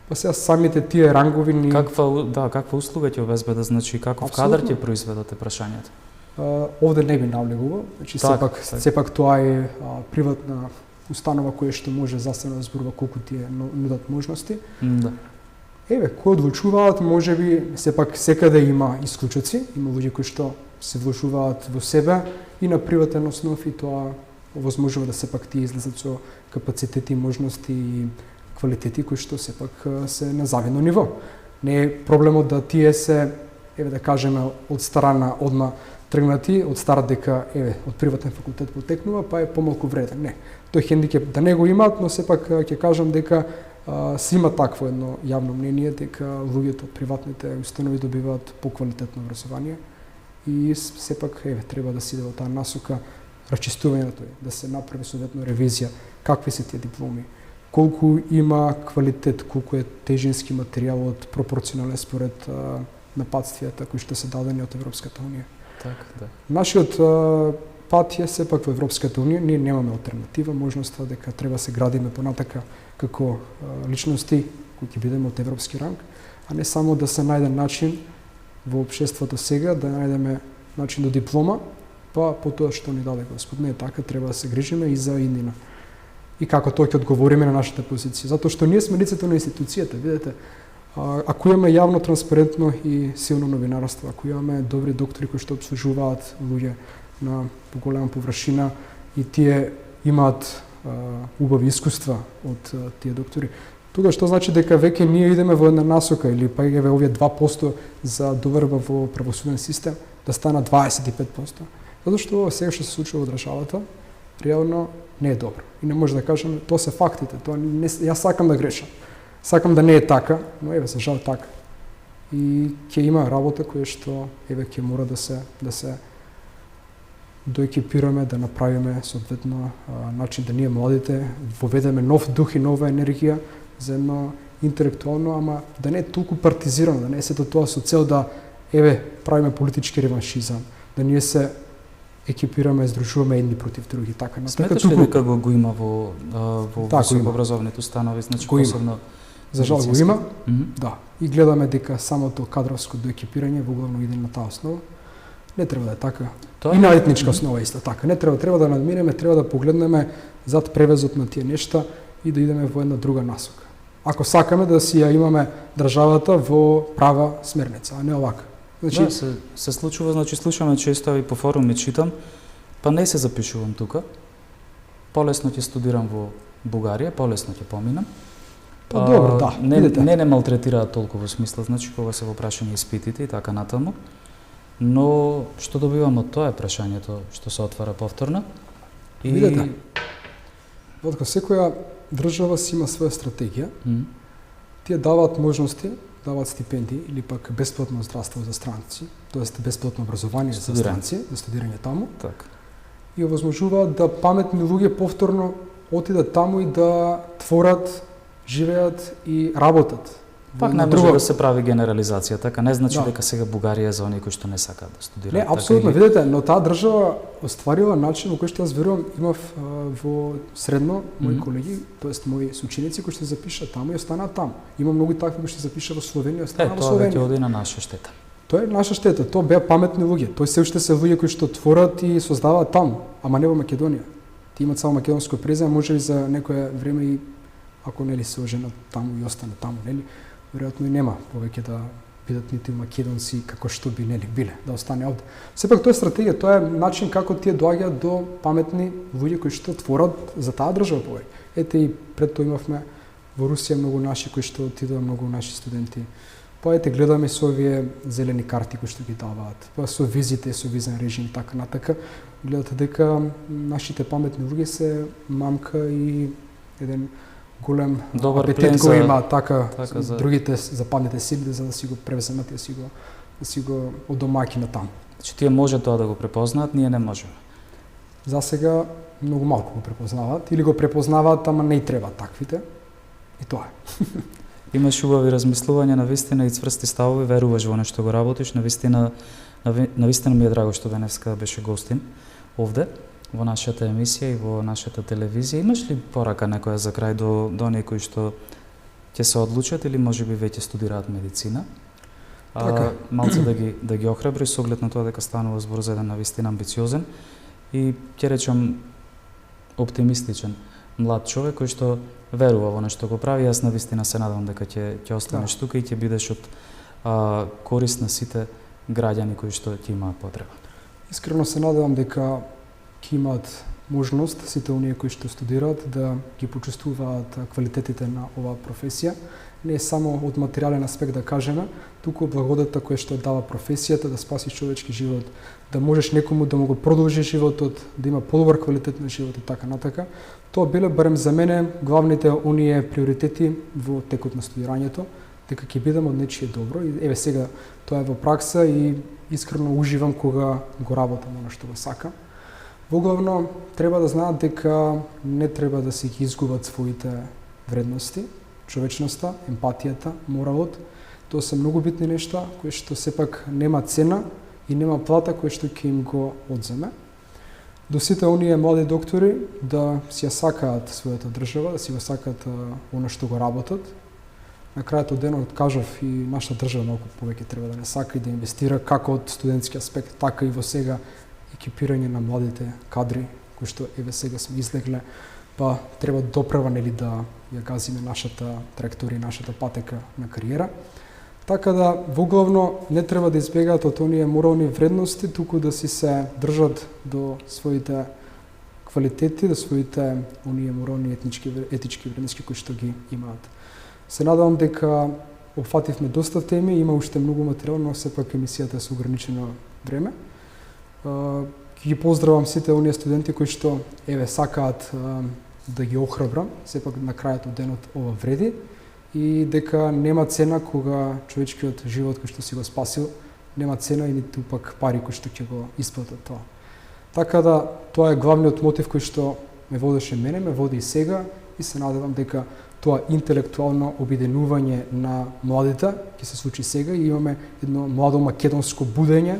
Па сега самите тие рангови ни... Каква услуга ќе обезбеда, значи каков кадар ќе произведате прашањето? Овде не би навлегувал, значи сепак тоа е приватна установа која што може засебно да зборува колку тие нудат можности. Да. Кои одлучуваат, можеби сепак секаде има исклучоци, има луѓе кои што се влошуваат во себе и на приватен основ и тоа овозможува да сепак тие излезат со капацитети, можности и квалитети кои што сепак се на завидно ниво. Не е проблемот да тие се, да кажеме, од старана одма тргнати, од стара дека, од приватен факултет потекнува, па е помалку вреден. Не, тој хендикеп да не го имаат, но сепак ќе кажам дека се има такво едно јавно мнение дека луѓето од приватните установи добиваат поквалитетно образование и сепак треба да се иде во таа насока расчистување на тој, да се направи соодветно ревизија какви се тие дипломи, колку има квалитет, колку е тежински материјалот пропорционален според напатствијата кои што се дадени од Европската унија. Така, да. Нашиот пат е сепак во Европската унија, ние немаме алтернатива, можноста дека треба се градиме понатака како личности кои ќе бидеме од европски ранг, а не само да се најде начин во општеството сега да најдеме начин до диплома, па по тоа што ни даде Господ. Не е така, треба да се грижиме и за иднина. И како тоа ќе одговориме на нашата позиција, затоа што ние сме лицето на институцијата, видете. Ако имаме јавно, транспарентно и силно новинарство, ако имаме добри доктори кои што обслужуваат луѓе на поголема површина и тие имаат убави искуства од тие доктори, тога што значи дека веќе ние идеме во една насока или па овие 2% за доверба во правосуден систем да стана 25%. Затоа што сега што се случува во државата, реално не е добро. И не може да кажеме, тоа се фактите, тоа не, јас сакам да грешам. Сакам да не е така, но за жал така. И ќе има работа која што ќе мора да се доекипираме, да направиме соодветно начин да ние младите воведеме нов дух и нова енергија за едно интелектуално, ама да не е толку партизирано, да не е сето тоа со цел да правиме политички реваншизам, да ние се екипираме, здружуваме едни против други, така. Сметаш ли дека го има во високообразовните установи, значи посебно? За жал го има, да. И гледаме дека самото кадровско доекипирање во главно иде на таа основа. Не треба да е така. И на етничка основа исто така. Не треба да надминеме, треба да погледнеме зад превезот на тие нешта и да идеме во една друга насока. Ако сакаме да си ја имаме државата во права смерница, а не овака. Значи, да, се случува, значи слушаме често и по форуми читам, па не се запишувам тука. Полесно ќе студирам во Бугарија, полесно ќе поминам. Па добро, да. Не малтретираат толку во смисла, значи кога се во прашање испитите и така натаму. Но што добивам од тоа е прашањето што се отвара повторно. И видете, откако секоја држава си има своја стратегија, тие даваат можности, даваат стипендии или пак бесплатно здравство за странци, тоест бесплатно образование за странци, за студирање таму. Так. И овозможуваат да паметни луѓе повторно отидат таму и да творат, живеат и работат Пак не може да се прави генерализација, така не значи дека сега Бугарија е за оние кои што не сакаат да студираат. Не, апсолутно, видите, но таа држава остварила начин во кој што јас верувам имав во средно мои колеги, тоест мои соученици кои што запишаа таму и останаа таму. Има многу такви кои што запишаа во Словенија, останаа во Словенија. Тоа веќе оди на наша штета. Тоа е наша штета, тоа беа паметни луѓе. Тоа се уште се луѓе кои што творат и создаваат таму, ама не во Македонија. Ти имаат само македонско презиме, може и за некое време и ако нели се оженат таму и останат таму, нели, веројатно и нема повеќе да бидат нити македонци како што би нели биле, да остане овде. Сепак тоа е стратегија, тоа е начин како тие доаѓаат до паметни луѓе кои што творат за таа држава повеќе. Ете и пред тоа имавме во Русија многу наши кои што отидоа, многу наши студенти. Па ете гледаме со овие зелени карти кои што ги даваат. Па со визите, со визен режим така натака, гледате дека нашите паметни луѓе се мамка и еден голем апетит го има така за другите западните сили за да си го превземат и да си го одомаќинат таму. Значи тие може тоа да го препознаат, ние не можеме. За сега многу малку го препознаваат или го препознаваат, ама не и треба таквите. И тоа е. Имаш убави размислувања, навистина и цврсти ставови, веруваш во нешто го работиш, навистина ми е драго што денеска беше гостин овде во нашата емисија и во нашата телевизија. Имаш ли порака некоја за крај до некои што ќе се одлучат или можеби веќе студираат медицина? Така. Малце да ги охрабри со оглед на тоа дека станува збор за еден навистина амбициозен и ќе речам оптимистичен млад човек кој што верува во нешто го прави. Јас навистина се надевам дека ќе останеш тука и ќе бидеш од корист на сите граѓани кои што ќе имаат потреба. Искрено се надевам дека ќе имаат можност сите оние кои што студираат да ги почувствуваат квалитетите на оваа професија, не само од материјален аспект да кажеме, туку благодата која што дава професијата да спаси човечки живот, да можеш некому да му го продолжи животот, да има подобар квалитет на живот и така натака. Тоа биле барем за мене главните оние приоритети во текот на студирањето, дека ќе бидам од нечие добро и еве сега тоа е во пракса и искрено уживам кога го работам она што го сакам. Воглавно, треба да знаат дека не треба да се ги изгубат своите вредности, човечноста, емпатијата, моралот. Тоа се многу битни нешта кои што сепак нема цена и нема плата кој што ќе им го одземе. До сите оние млади доктори да си ја сакаат својата држава, да си го сакаат она што го работат. На крајот од денот кажав и нашата држава малку повеќе треба да не сака и да инвестира како од студентски аспект, така и во сега екипирање на младите кадри, кои што еве сега сме излегле, па треба допрва нели да ја газиме нашата траекторија, нашата патека на кариера. Така да, воглавно, не треба да избегаат од оние морални вредности, туку да си се држат до своите квалитети, до своите оние морални етички вредности кои што ги имаат. Се надевам дека опфативме доста теми, има уште многу материјал, но сепак емисијата е со ограничено време. Ги поздравам сите оние студенти кои што еве сакаат да ги охрабрам, сепак на крајот од денот ова вреди и дека нема цена кога човечкиот живот кој што си го спасил, нема цена и ниту пак пари кои што ќе го исплатат тоа. Така да тоа е главниот мотив кој што ме водеше мене, ме води и сега и се надевам дека тоа интелектуално обединување на младите ќе се случи сега и имаме едно младо македонско будење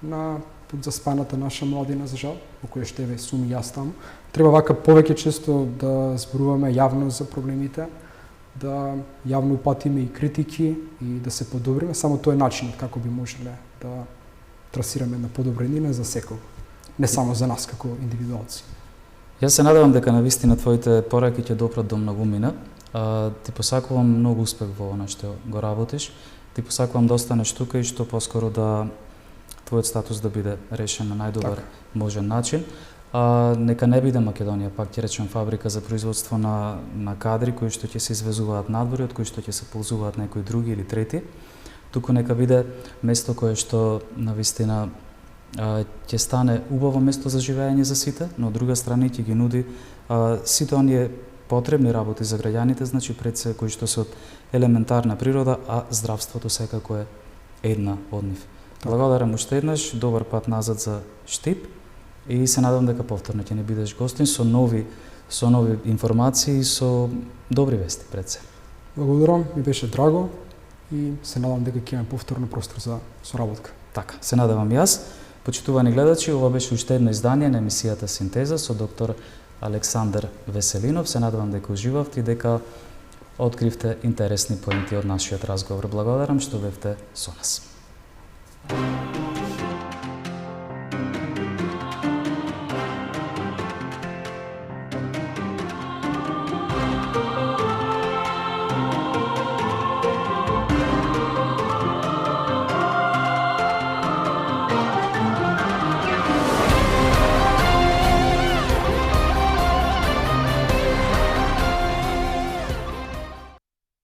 на подзаспаната наша младина, за жал, во која што еве сум и јас таму. Треба вака повеќе често да зборуваме јавно за проблемите, да јавно упатиме и критики и да се подобриме. Само тоа е начинот како би можеле да трасираме на подобренина за секој, не само за нас како индивидуалци. Јас се надевам дека навистина твоите пораки ќе допрат до многумина. Ти посакувам многу успех во она што го работиш. Ти посакувам да останеш тука и што поскоро да твојот статус да биде решен на најдобар можен начин. Нека не биде Македонија, пак ќе речем, фабрика за производство на кадри кои што ќе се извезуваат надвор, од кои што ќе се ползуваат некои други или трети. Туку нека биде место кое што навистина ќе стане убаво место за живење за сите, но од друга страна ќе ги нуди сите оние потребни работи за граѓаните, значи пред се кои што се од елементарна природа, а здравството секако е една од нив. Благодарам уште еднаш, добар пат назад за Штип и се надевам дека повторно ќе не бидеш гостин со нови информации и со добри вести пред се. Благодарам, ми беше драго и се надам дека ќе имаме повторно простор за соработка. Така, се надевам јас. Почитувани гледачи, ова беше уште едно издание на емисијата Синтеза со доктор Александар Веселинов. Се надевам дека уживавте и дека откривте интересни поенти од нашиот разговор. Благодарам што бевте со нас.